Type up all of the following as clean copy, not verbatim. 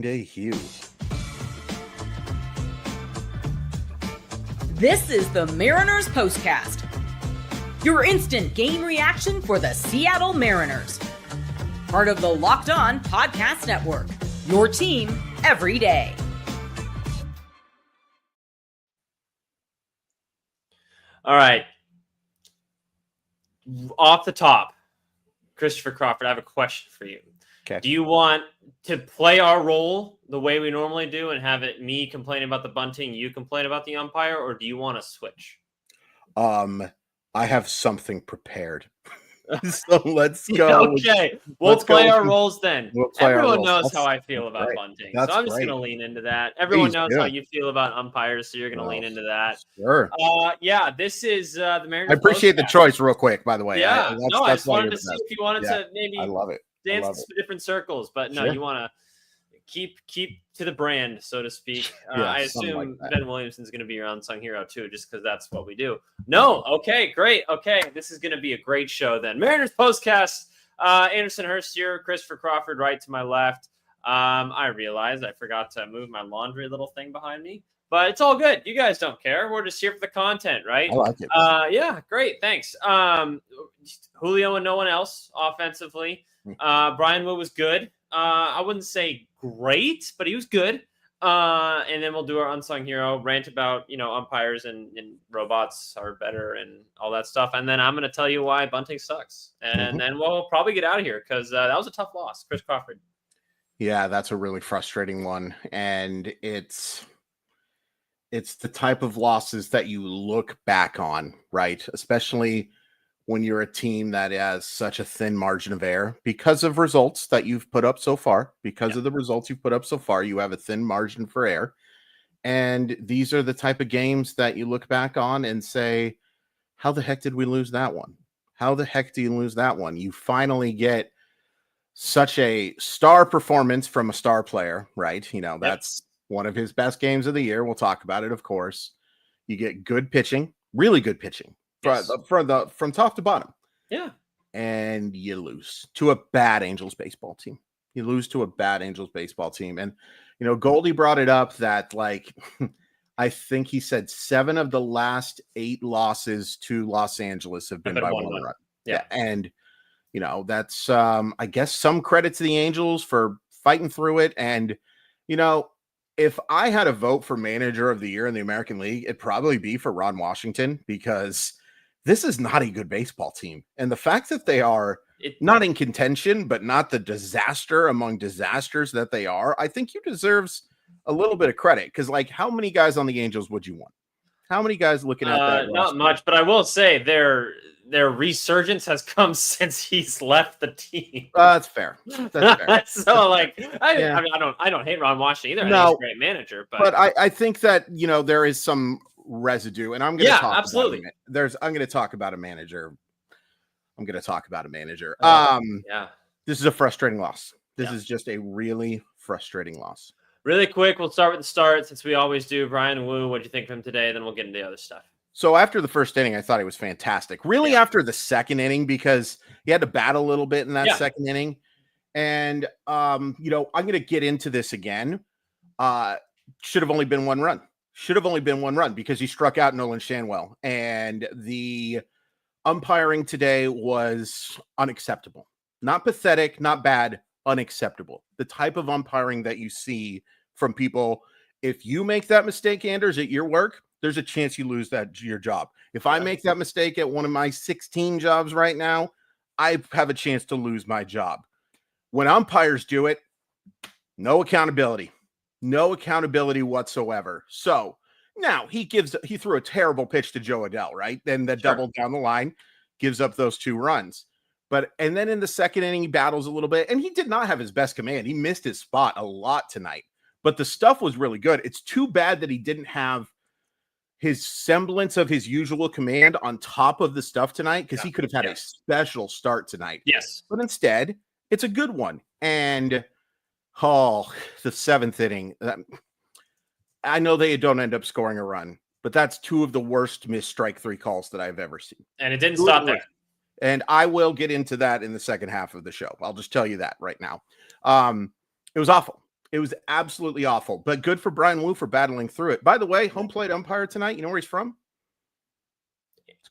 Gameday Hue. This is the Mariners POSTCAST, your instant game reaction for the Seattle Mariners. Part of the Locked On Podcast Network, your team every day. All right. Off the top, Christopher Crawford, I have a question for you. Okay. Do you want to play our role the way we normally do and have it me complaining about the bunting, you complain about the umpire, or do you want to switch? I have something prepared. So let's go. Okay. We'll play our roles then. Everyone knows how I feel about bunting. So I'm just going to lean into that. Everyone knows how you feel about umpires, so you're going to lean into that. Sure. Yeah, this is the Mariners. I appreciate the choice real quick, by the way. Yeah. I just wanted to see if you wanted to maybe I love it. Dance different circles, but no, you want to keep to the brand, so to speak. I assume Ben Williamson's going to be your unsung hero too, just because that's what we do. No, okay, great. Okay, this is going to be a great show then. Mariners POSTCAST. Anderson Hurst here, Christopher Crawford right to my left. I realized I forgot to move my laundry little thing behind me, but it's all good. You guys don't care. We're just here for the content, right? I like it. Yeah, great. Thanks. Julio and no one else offensively. Bryan Woo was good. I wouldn't say great, but he was good. And then we'll do our unsung hero rant about, umpires and robots are better and all that stuff. And then I'm going to tell you why bunting sucks. And then we'll probably get out of here because that was a tough loss. Chris Crawford. Yeah, that's a really frustrating one. And it's the type of losses that you look back on, right? Especially when you're a team that has such a thin margin of error because of results that you've put up so far, of the results you've put up so far, you have a thin margin for error. And these are the type of games that you look back on and say, how the heck did we lose that one? How the heck do you lose that one? You finally get such a star performance from a star player, right? That's one of his best games of the year. We'll talk about it, of course. You get good pitching, really good pitching. From top to bottom. Yeah. And you lose to a bad Angels baseball team. And, Goldie brought it up that, I think he said 7 of the last 8 losses to Los Angeles have been by one run. Yeah. And, that's, I guess, some credit to the Angels for fighting through it. And, if I had a vote for manager of the year in the American League, it'd probably be for Ron Washington because this is not a good baseball team. And the fact that they are not in contention, but not the disaster among disasters that they are, I think you deserves a little bit of credit. Because, how many guys on the Angels would you want? How many guys looking at that? Not much, but I will say their resurgence has come since he's left the team. That's fair. That's fair. So, I don't hate Ron Washington either. I think he's a great manager, but I think that there is some residue, and I'm going to talk absolutely. I'm going to talk about a manager. This is a frustrating loss. This is just a really frustrating loss. Really quick, we'll start with the start since we always do. Bryan Woo, what do you think of him today? Then we'll get into the other stuff. So after the first inning, I thought he was fantastic. Really, after the second inning, because he had to battle a little bit in that second inning. And I'm going to get into this again. Should have only been one run because he struck out Nolan Shanwell. And the umpiring today was unacceptable. Not pathetic, not bad, unacceptable. The type of umpiring that you see from people, if you make that mistake, Anders, at your work, there's a chance you lose your job. If I make that mistake at one of my 16 jobs right now, I have a chance to lose my job. When umpires do it, no accountability whatsoever. So now he threw a terrible pitch to Joe Adell, right? Then the double down the line gives up those 2 runs. And then in the second inning, he battles a little bit, and he did not have his best command. He missed his spot a lot tonight, but the stuff was really good. It's too bad that he didn't have his semblance of his usual command on top of the stuff tonight, because he could have had a special start tonight. Yes. But instead, it's a good one. And, the 7th inning, I know they don't end up scoring a run, but that's 2 of the worst missed strike 3 calls that I've ever seen. And it didn't stop there. And I will get into that in the second half of the show. I'll just tell you that right now. It was awful. It was absolutely awful, but good for Bryan Woo for battling through it. By the way, home plate umpire tonight, you know where he's from?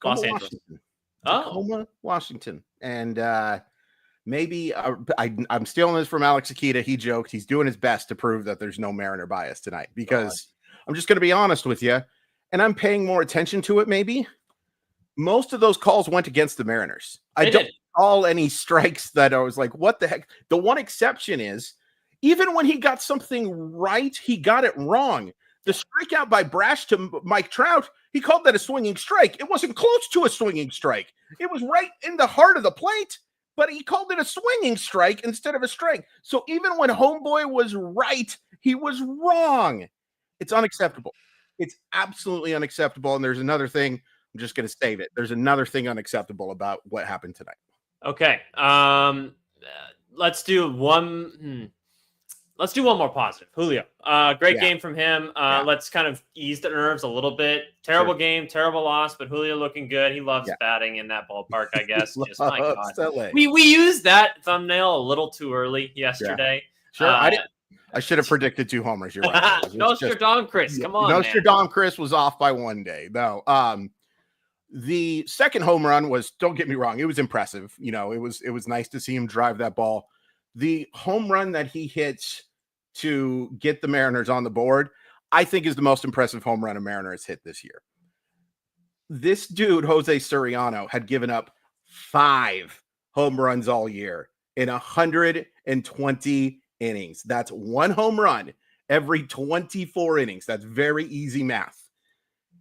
Los Angeles. Washington. Tacoma, Washington. And maybe I'm stealing this from Alex Akita. He joked he's doing his best to prove that there's no Mariner bias tonight, because I'm just going to be honest with you, and I'm paying more attention to it maybe. Most of those calls went against the Mariners. I don't call any strikes that I was like, what the heck? The one exception is, even when he got something right, he got it wrong. The strikeout by Brash to Mike Trout, he called that a swinging strike. It wasn't close to a swinging strike. It was right in the heart of the plate, but he called it a swinging strike instead of a strike. So even when homeboy was right, he was wrong. It's unacceptable. It's absolutely unacceptable. And there's another thing. I'm just going to save it. There's another thing unacceptable about what happened tonight. Okay. Let's do one. Let's do one more positive. Julio, great game from him. Let's kind of ease the nerves a little bit. Terrible game, terrible loss, but Julio looking good. He loves batting in that ballpark, I guess. Just my God. We used that thumbnail a little too early yesterday. Yeah. Sure, I should have predicted 2 homers. You're right. Nostradamus, come on, Nostradamus was off by one day. No, the second home run was, don't get me wrong, it was impressive. You know, it was nice to see him drive that ball. The home run that he hits to get the Mariners on the board, I think is the most impressive home run a Mariner has hit this year. This dude, Jose Soriano, had given up 5 home runs all year in 120 innings. That's 1 home run every 24 innings. That's very easy math.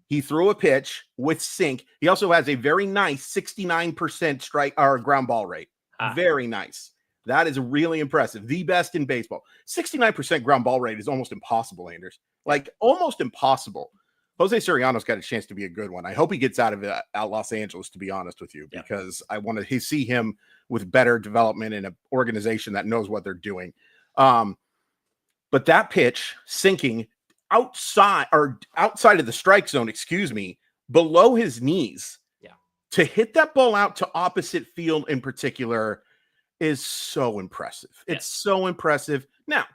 He threw a pitch with sink. He also has a very nice 69% strike or ground ball rate. Very nice. That is really impressive. The best in baseball. 69% ground ball rate is almost impossible, Anders. Like, almost impossible. Jose Soriano's got a chance to be a good one. I hope he gets out of Los Angeles, to be honest with you, because I want to see him with better development in an organization that knows what they're doing. But that pitch, sinking outside of the strike zone, below his knees, to hit that ball out to opposite field in particular is so impressive. It's so impressive. Now,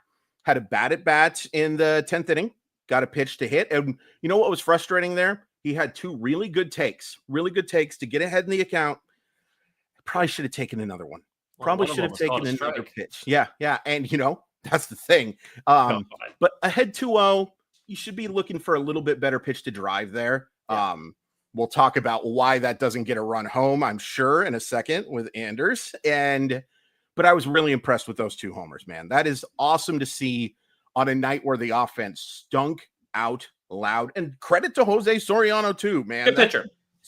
had a bad at bat in the 10th inning, got a pitch to hit. And you know what was frustrating there? He had 2 really good takes to get ahead in the account. Probably should have taken another one. Probably should have taken another pitch. Yeah. And, you know, that's the thing. But ahead 2-0, you should be looking for a little bit better pitch to drive there. We'll talk about why that doesn't get a run home, I'm sure, in a second with Anders. But I was really impressed with those 2 homers, man. That is awesome to see on a night where the offense stunk out loud. And credit to Jose Soriano, too, man. Good pitcher.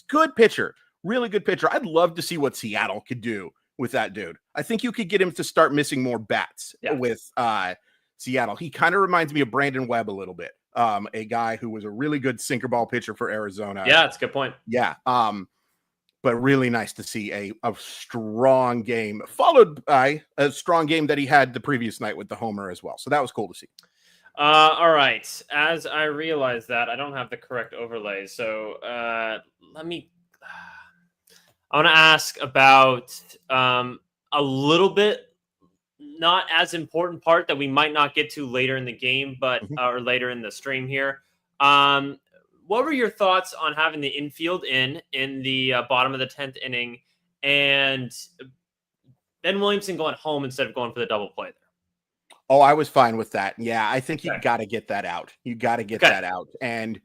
Good pitcher. Really good pitcher. I'd love to see what Seattle could do with that dude. I think you could get him to start missing more bats with Seattle. He kind of reminds me of Brandon Webb a little bit. A guy who was a really good sinker ball pitcher for Arizona. Yeah, that's a good point. Yeah. But really nice to see a strong game, followed by a strong game that he had the previous night with the homer as well. So that was cool to see. All right. As I realize that, I don't have the correct overlay. So I want to ask about a little bit, not as important part that we might not get to later in the game, but or later in the stream here. What were your thoughts on having the infield in the bottom of the 10th inning and Ben Williamson going home instead of going for the double play there? Oh, I was fine with that. Yeah, I think you got to get that out. You got to get that out. And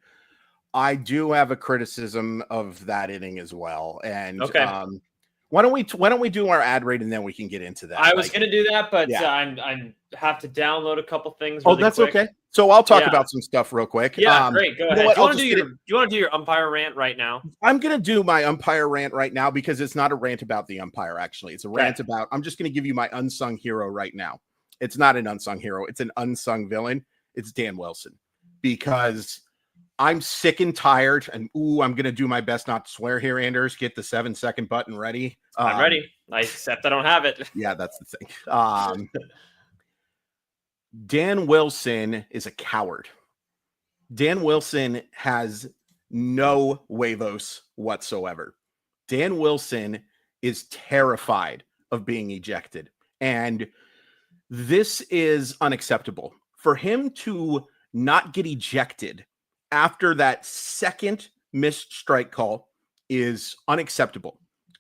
I do have a criticism of that inning as well. And why don't we do our ad read and then we can get into that? I was going to do that, but I have to download a couple things. Really that's quick. Okay. So I'll talk about some stuff real quick. Yeah, great. Go ahead. Do you want to do your umpire rant right now? I'm going to do my umpire rant right now because it's not a rant about the umpire. Actually, it's a rant about. I'm just going to give you my unsung hero right now. It's not an unsung hero. It's an unsung villain. It's Dan Wilson, because I'm sick and tired. And I'm going to do my best not to swear here. Anders, get the 7-second button ready. I'm ready. Except I don't have it. Yeah, that's the thing. Dan Wilson is a coward. Dan Wilson has no huevos whatsoever. Dan Wilson is terrified of being ejected. And this is unacceptable. for him to not get ejected after that second missed strike call is unacceptable.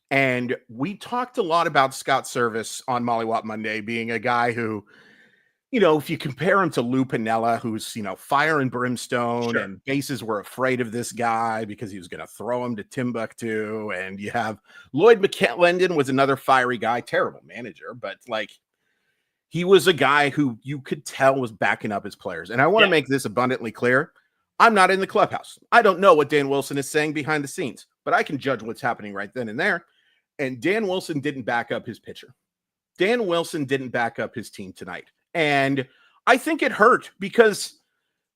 And we talked a lot about Scott Service on Mollywop Monday being a guy who, if you compare him to Lou Piniella, who's, fire and brimstone, and bases were afraid of this guy because he was going to throw him to Timbuktu. And you have Lloyd McClendon was another fiery guy, terrible manager, but he was a guy who you could tell was backing up his players. And I want to make this abundantly clear. I'm not in the clubhouse. I don't know what Dan Wilson is saying behind the scenes, but I can judge what's happening right then and there. And Dan Wilson didn't back up his pitcher. Dan Wilson didn't back up his team tonight. And I think it hurt because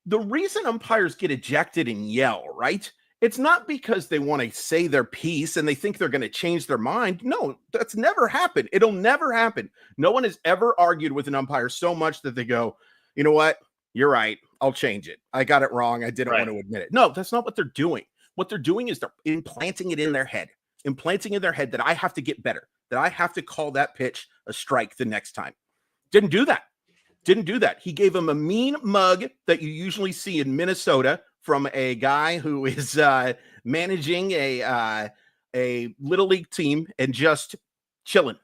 the reason umpires get ejected and yell, right? It's not because they want to say their piece and they think they're going to change their mind. No, that's never happened. It'll never happen. No one has ever argued with an umpire so much that they go, you know what? You're right. I'll change it. I got it wrong. I didn't want to admit it. No, that's not what they're doing. What they're doing is they're implanting it in their head, that I have to get better, that I have to call that pitch a strike the next time. Didn't do that. He gave him a mean mug that you usually see in Minnesota from a guy who is managing a little league team and just chilling.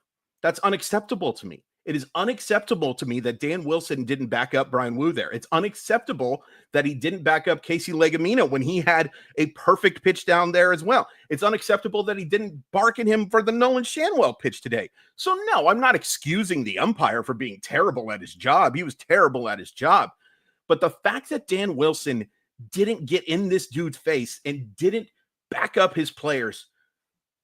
That's unacceptable to me. It is unacceptable to me that Dan Wilson didn't back up Bryan Woo there. It's unacceptable that he didn't back up Casey Legumina when he had a perfect pitch down there as well. It's unacceptable that he didn't bark at him for the Nolan Shanwell pitch today. So no, I'm not excusing the umpire for being terrible at his job. He was terrible at his job. But the fact that Dan Wilson didn't get in this dude's face and didn't back up his players,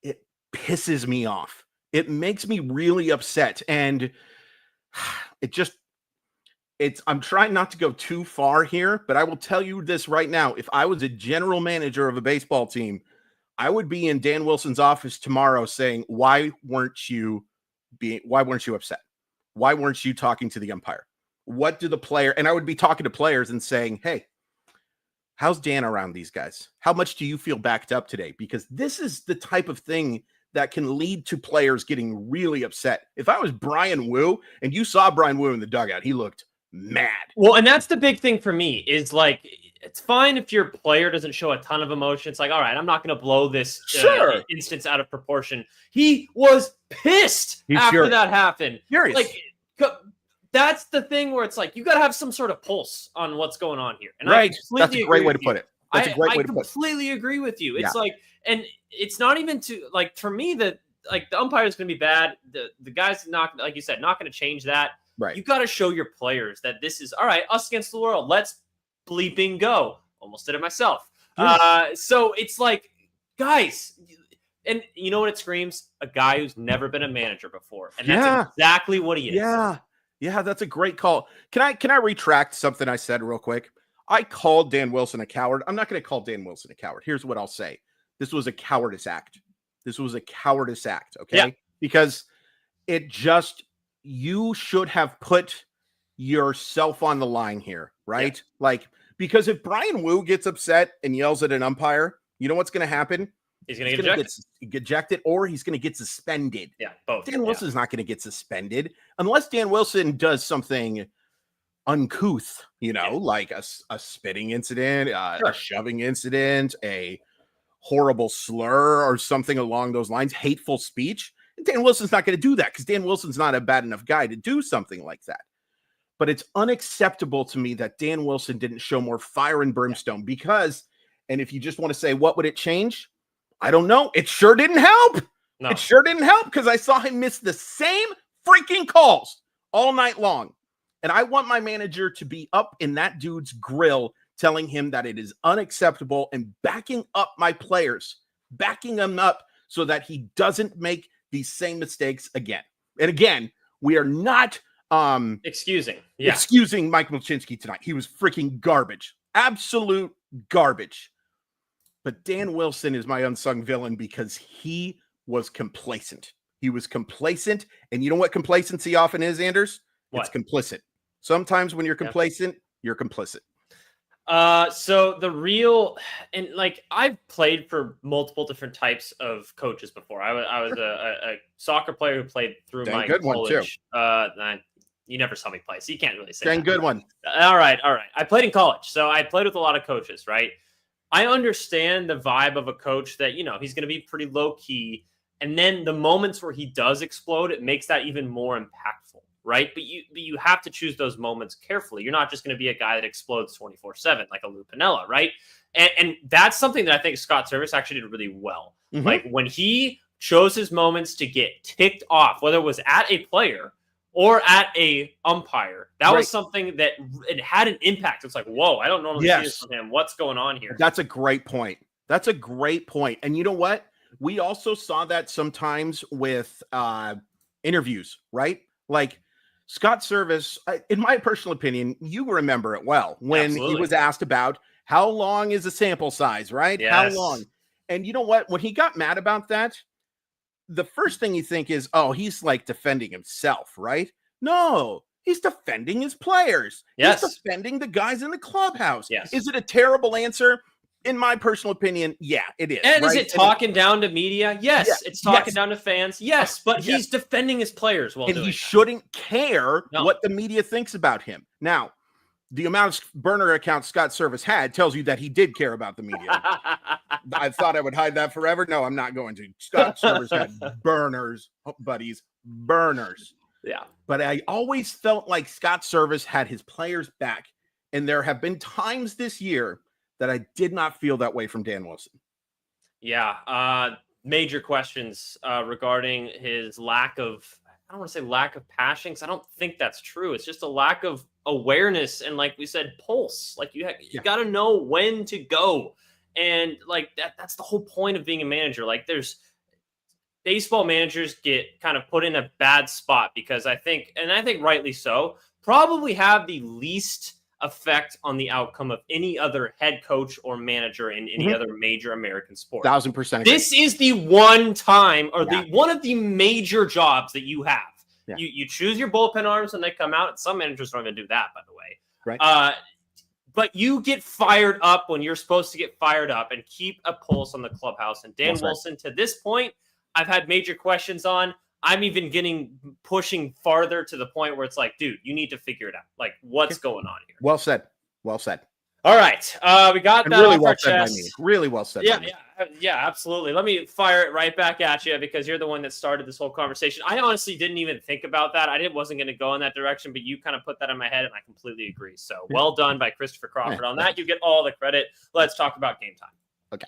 it pisses me off. It makes me really upset. And I'm trying not to go too far here, but I will tell you this right now. If I was a general manager of a baseball team, I would be in Dan Wilson's office tomorrow saying, why weren't you upset? Why weren't you talking to the umpire? What do the player, and I would be talking to players and saying, hey, how's Dan around these guys? How much do you feel backed up today? Because this is the type of thing that can lead to players getting really upset. If I was Bryan Woo and you saw Bryan Woo in the dugout, he looked mad. Well, and that's the big thing for me is it's fine if your player doesn't show a ton of emotion. It's all right, I'm not going to blow this instance out of proportion. He was pissed after that happened. Furious. That's the thing where it's you got to have some sort of pulse on what's going on here. And right. That's a great way to put it. That's a great way to put it. I completely agree with you. It's and it's not even for me that the umpire is going to be bad. The guy's not, like you said, not going to change that. Right. You got to show your players that this is all right. Us against the world. Let's bleeping go. Almost did it myself. So it's guys, and you know what it screams? A guy who's never been a manager before, and that's exactly what he is. Yeah, that's a great call. Can I retract something I said real quick? I called Dan Wilson a coward. I'm not going to call Dan Wilson a coward. Here's what I'll say. This was a cowardice act. Okay? Yeah. Because you should have put yourself on the line here, right? Yeah. Because if Bryan Woo gets upset and yells at an umpire, you know what's going to happen? He's going to get ejected or he's going to get suspended. Yeah, both. Dan Wilson's not going to get suspended unless Dan Wilson does something uncouth, like a spitting incident, a shoving incident, a horrible slur or something along those lines, hateful speech. And Dan Wilson's not going to do that because Dan Wilson's not a bad enough guy to do something like that. But it's unacceptable to me that Dan Wilson didn't show more fire and brimstone because, and if you just want to say, what would it change? I don't know. It sure didn't help. No. It sure didn't help because I saw him miss the same freaking calls all night long. And I want my manager to be up in that dude's grill telling him that it is unacceptable and backing up my players, backing them up so that he doesn't make these same mistakes again. And again, we are not excusing Mike Milchinski tonight. He was freaking garbage. Absolute garbage. But Dan Wilson is my unsung villain because he was complacent. He was complacent. And you know what complacency often is, Anders? What? It's complicit. Sometimes when you're complacent, you're complicit. So the real, and I've played for multiple different types of coaches before. I was a soccer player who played through my college. you never saw me play, so you can't really say Dang that. Good one. All right. I played in college, so I played with a lot of coaches, right? I understand the vibe of a coach that, he's going to be pretty low key. And then the moments where he does explode, it makes that even more impactful, right? But you have to choose those moments carefully. You're not just going to be a guy that explodes 24/7 like a Lou Piniella, right? And that's something that I think Scott Service actually did really well. Mm-hmm. Like when he chose his moments to get ticked off, whether it was at a player or at a umpire, that was something that it had an impact. It's like, whoa, I don't normally see this from him. What's going on here? That's a great point. And you know what? We also saw that sometimes with interviews, right? Like Scott Service, in my personal opinion, you remember it well when he was asked about how long is a sample size, right? Yes. How long? And you know what? When he got mad about that, the first thing you think is, oh, he's like defending himself, right? No, he's defending his players. Yes. He's defending the guys in the clubhouse. Yes. Is it a terrible answer? In my personal opinion, yeah, it is. And is it talking down to media? Yes. It's talking down to fans. Yes. But he's defending his players while doing he shouldn't care what the media thinks about him. Now, the amount of burner accounts Scott Service had tells you that he did care about the media. I thought I would hide that forever. No, I'm not going to. Scott Service had burners, buddies, burners. Yeah. But I always felt like Scott Service had his players back. And there have been times this year that I did not feel that way from Dan Wilson. Yeah. Major questions regarding his lack of, I don't want to say lack of passion, because I don't think that's true. It's just a lack of awareness and, like we said, pulse. Like you got to know when to go. And like that's the whole point of being a manager. Like there's baseball managers get kind of put in a bad spot because I think rightly so, probably have the least effect on the outcome of any other head coach or manager in any other major American sport. 1000%. This is the one time or one of the major jobs that you have. Yeah. You choose your bullpen arms when they come out. Some managers don't even do that, by the way. Right. But you get fired up when you're supposed to get fired up and keep a pulse on the clubhouse. And Dan Wilson, to this point, I've had major questions on. I'm even pushing farther to the point where it's like, dude, you need to figure it out. Like, what's going on here? Well said. Well said. All right. We got that really off well our chest. By me. Really well said. Yeah, absolutely. Let me fire it right back at you because you're the one that started this whole conversation. I honestly didn't even think about that. I wasn't going to go in that direction, but you kind of put that in my head, and I completely agree. So well done by Christopher Crawford on that. You get all the credit. Let's talk about game time. Okay.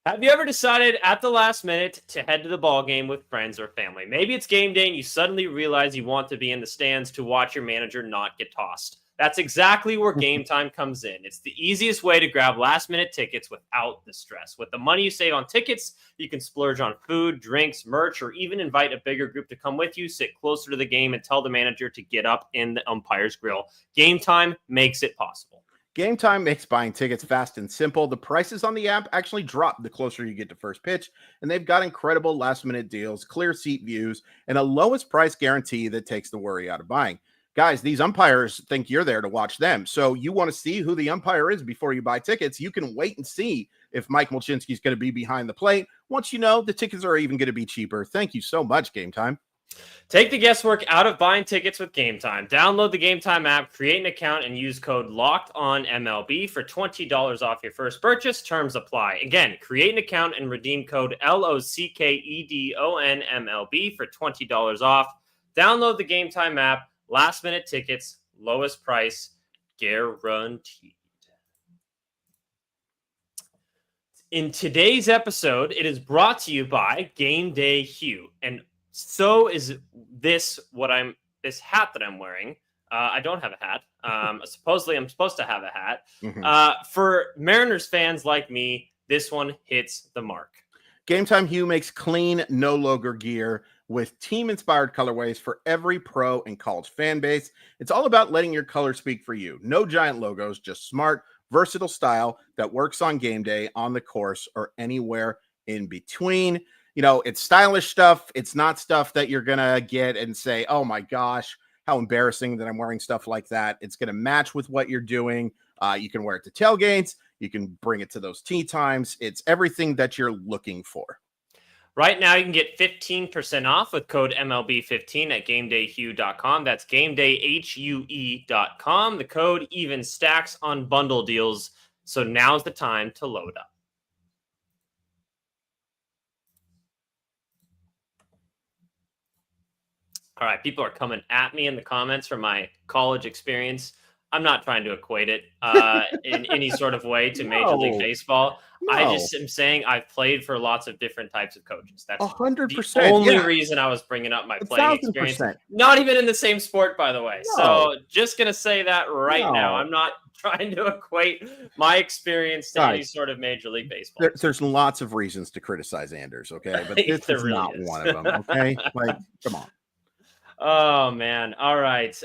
Have you ever decided at the last minute to head to the ball game with friends or family? Maybe it's game day and you suddenly realize you want to be in the stands to watch your manager not get tossed. That's exactly where Game Time comes in. It's the easiest way to grab last-minute tickets without the stress. With the money you save on tickets, you can splurge on food, drinks, merch, or even invite a bigger group to come with you, sit closer to the game, and tell the manager to get up in the umpire's grill. Game Time makes it possible. Game Time makes buying tickets fast and simple. The prices on the app actually drop the closer you get to first pitch, and they've got incredible last-minute deals, clear seat views, and a lowest price guarantee that takes the worry out of buying. Guys, these umpires think you're there to watch them. So you want to see who the umpire is before you buy tickets. You can wait and see if Mike Mulchinski is going to be behind the plate. Once you know, the tickets are even going to be cheaper. Thank you so much, Game Time. Take the guesswork out of buying tickets with Game Time. Download the Game Time app, create an account, and use code LOCKEDONMLB for $20 off your first purchase. Terms apply. Again, create an account and redeem code LOCKEDONMLB for $20 off. Download the Game Time app. Last minute tickets, lowest price, guaranteed. In today's episode, it is brought to you by Gameday Hue. And so is this hat that I'm wearing. I don't have a hat. Supposedly I'm supposed to have a hat. For Mariners fans like me, this one hits the mark. Game Time Hue makes clean, no logo gear with team-inspired colorways for every pro and college fan base. It's all about letting your color speak for you. No giant logos, just smart, versatile style that works on game day, on the course, or anywhere in between. You know, it's stylish stuff. It's not stuff that you're going to get and say, oh my gosh, how embarrassing that I'm wearing stuff like that. It's going to match with what you're doing. You can wear it to tailgates. You can bring it to those tee times. It's everything that you're looking for. Right now, you can get 15% off with code MLB15 at GamedayHue.com. That's GamedayHue.com. The code even stacks on bundle deals, so now's the time to load up. All right, people are coming at me in the comments from my college experience. I'm not trying to equate it in any sort of way to Major League Baseball. No. I just am saying I've played for lots of different types of coaches. That's 100%. The only reason I was bringing up my playing experience. Not even in the same sport, by the way. No. So just going to say that right now. I'm not trying to equate my experience to any sort of Major League Baseball. There's lots of reasons to criticize Anders, okay? But this is really not one of them, okay? Like, come on. Oh, man. All right.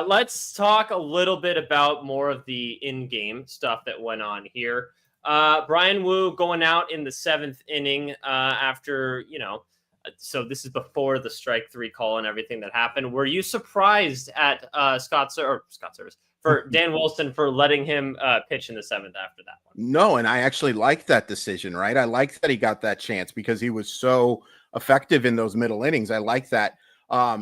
Let's talk a little bit about more of the in-game stuff that went on here. Bryan Woo going out in the 7th inning after, so this is before the strike 3 call and everything that happened. Were you surprised at Scott Service for Dan Wilson for letting him pitch in the 7th after that one? No, and I actually liked that decision, right? I liked that he got that chance because he was so effective in those middle innings. I like that.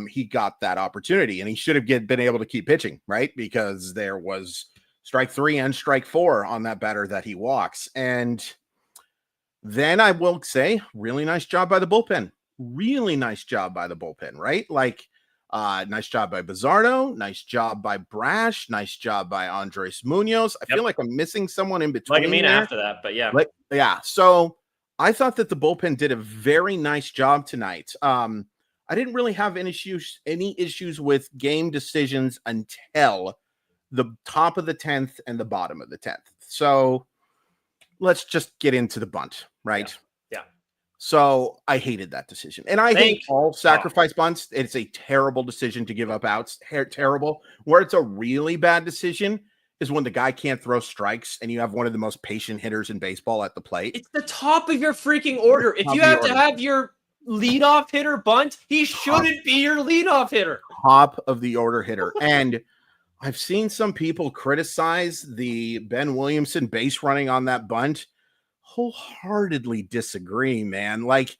He got that opportunity and he should have been able to keep pitching, right? Because there was strike 3 and strike 4 on that batter that he walks. And then I will say, really nice job by the bullpen. Really nice job by the bullpen, right? Like, nice job by Bizardo, nice job by Brash, nice job by Andres Munoz. I feel like I'm missing someone in between. After that, but yeah. Yeah. So I thought that the bullpen did a very nice job tonight. I didn't really have any issues with game decisions until the top of the 10th and the bottom of the 10th. So let's just get into the bunt, right? Yeah. So I hated that decision. And I hate all sacrifice bunts. It's a terrible decision to give up outs. Terrible. Where it's a really bad decision is when the guy can't throw strikes and you have one of the most patient hitters in baseball at the plate. It's the top of your freaking order. If you have to have your leadoff hitter bunt, he shouldn't be your leadoff hitter. Top of the order hitter. And I've seen some people criticize the Ben Williamson base running on that bunt. Wholeheartedly disagree, man. Like,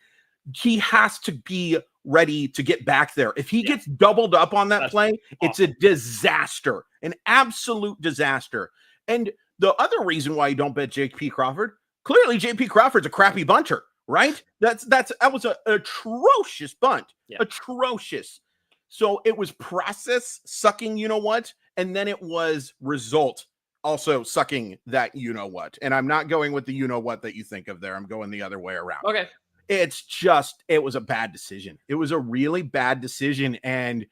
he has to be ready to get back there. If he gets doubled up on that play, it's a disaster, an absolute disaster. And the other reason why you don't bet JP Crawford, clearly JP Crawford's a crappy bunter. Right? That was an atrocious bunt. Atrocious. So it was process sucking, and then it was result also sucking that And I'm not going with the what that you think of there. I'm going the other way around. Okay. It was a bad decision. It was a really bad decision. And,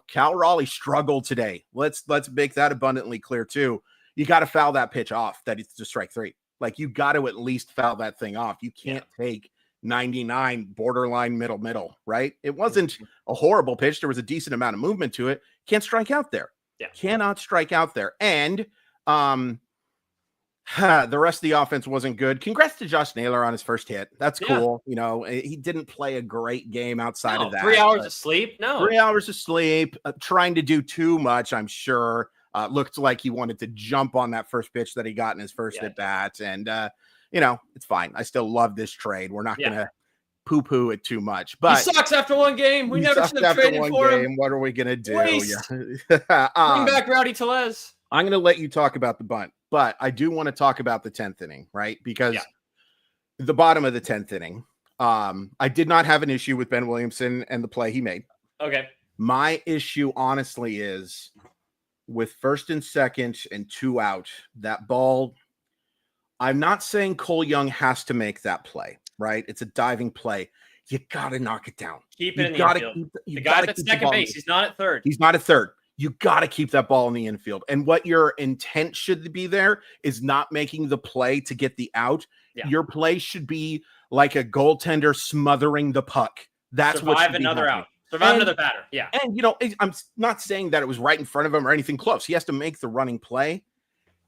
Cal Raleigh struggled today. Let's make that abundantly clear too. You got to foul that pitch off that it's to strike 3. Like, you got to at least foul that thing off. You can't take 99 borderline middle, right? It wasn't a horrible pitch. There was a decent amount of movement to it. Can't strike out there. Yeah. Cannot strike out there. And the rest of the offense wasn't good. Congrats to Josh Naylor on his first hit. That's cool. He didn't play a great game outside of that. 3 hours of sleep? No. 3 hours of sleep. Trying to do too much, I'm sure. Looked like he wanted to jump on that first pitch that he got in his first at bat. And, it's fine. I still love this trade. We're not going to poo-poo it too much. But he sucks after one game. We never should have traded for him. What are we going to do? Bring back Rowdy Tellez. I'm going to let you talk about the bunt, but I do want to talk about the 10th inning, right? Because the bottom of the 10th inning, I did not have an issue with Ben Williamson and the play he made. Okay. My issue, honestly, is with first and second and 2 out, that ball. I'm not saying Cole Young has to make that play, right? It's a diving play. You got to knock it down. Keep it in the infield. The guy's at second base. He's not at third. He's not at third. You got to keep that ball in the infield. And what your intent should be there is not making the play to get the out. Yeah. Your play should be like a goaltender smothering the puck. That's what should be another happening. Out. Survive another batter. Yeah. And, I'm not saying that it was right in front of him or anything close. He has to make the running play.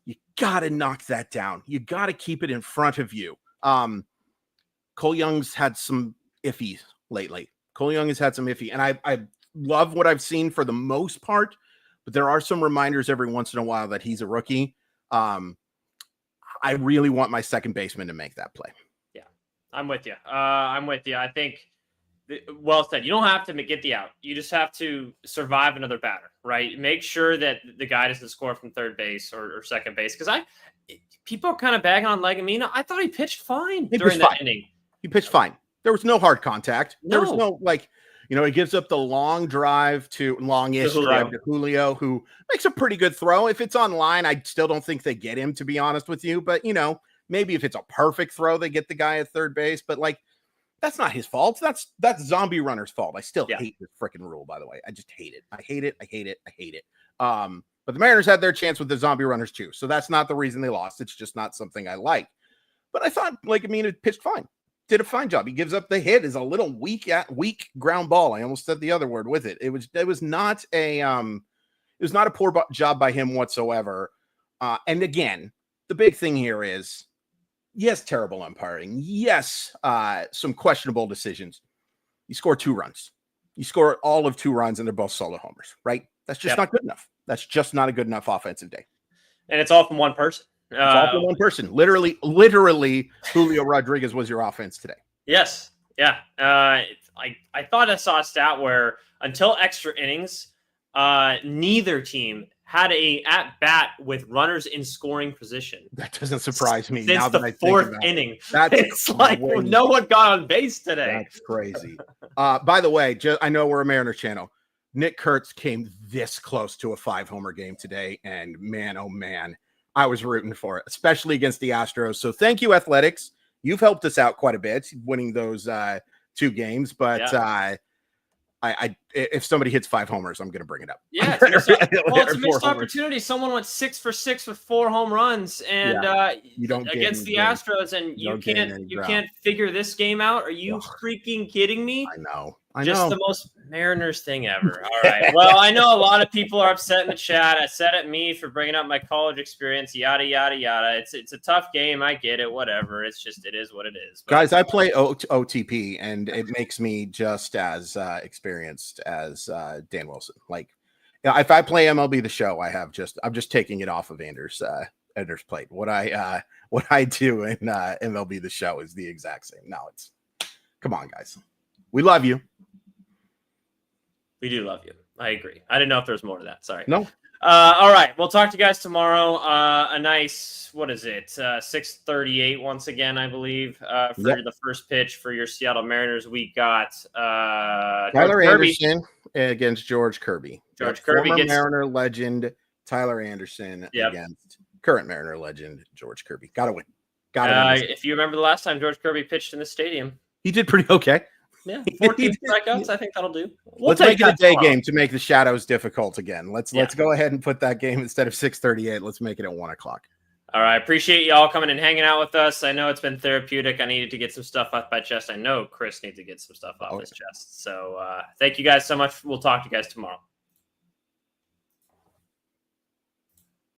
You got to knock that down. You got to keep it in front of you. Cole Young's had some iffy lately. And I love what I've seen for the most part, but there are some reminders every once in a while that he's a rookie. I really want my second baseman to make that play. Yeah. I'm with you. I think, well said. You don't have to get the out. You just have to survive another batter, right? Make sure that the guy doesn't score from third base or second base. Because people are kind of bagging on Legumina. I thought he pitched fine during that inning. He pitched fine. There was no hard contact. No. There was no, he gives up the longish drive to Julio, who makes a pretty good throw. If it's on line, I still don't think they get him, to be honest with you. But, maybe if it's a perfect throw, they get the guy at third base. But, that's not his fault. That's zombie runner's fault. I still hate this freaking rule, by the way. I just hate it. I hate it. But the Mariners had their chance with the zombie runners too. So that's not the reason they lost. It's just not something I like. But I thought Legumina pitched fine. Did a fine job. He gives up the hit, is a little weak ground ball. I almost said the other word with it. It was not a poor job by him whatsoever. And again, the big thing here is, yes, terrible umpiring. Yes, some questionable decisions. You score 2 runs. You score all of 2 runs, and they're both solo homers, right? That's just not good enough. That's just not a good enough offensive day. And it's all from one person. It's all from one person. Literally, Julio Rodriguez was your offense today. Yes. Yeah. I thought I saw a stat where until extra innings, neither team had a at bat with runners in scoring position. That doesn't surprise me. Since now the that 4th inning. It's crazy. No one got on base today. That's crazy. By the way, I know we're a Mariners channel. Nick Kurtz came this close to a 5-homer game today, and man, oh man, I was rooting for it, especially against the Astros. So thank you, Athletics. You've helped us out quite a bit winning those 2 games, but if somebody hits 5 homers, I'm going to bring it up. Yeah, it's a missed opportunity. Someone went 6 for 6 with 4 home runs, and you don't against the Astros, and you can't figure this game out. Are you freaking kidding me? I know. Just the most Mariners thing ever. All right. Well, I know a lot of people are upset in the chat. I said at me for bringing up my college experience, yada, yada, yada. It's a tough game. I get it. Whatever. It is what it is. But guys, I play OTP, and it makes me just as experienced as Dan Wilson. If I play MLB The Show, I'm just taking it off of Anders plate. What I do in MLB The Show is the exact same. No, come on, guys. We love you. We do love you. I agree. I didn't know if there's more to that. Sorry. No. All right. We'll talk to you guys tomorrow. A nice, 6:38 once again, I believe, for the first pitch for your Seattle Mariners. We got Tyler Anderson against George Kirby. Former Mariner legend Tyler Anderson against current Mariner legend George Kirby. Got to win. If you remember the last time George Kirby pitched in the stadium, he did pretty okay. Yeah, 14 strikeouts. I think that'll do. Let's make it a day game to make the shadows difficult again. Let's go ahead and put that game instead of 6:38. Let's make it at 1 o'clock. All right. Appreciate y'all coming and hanging out with us. I know it's been therapeutic. I needed to get some stuff off my chest. I know Chris needs to get some stuff off his chest. So thank you guys so much. We'll talk to you guys tomorrow.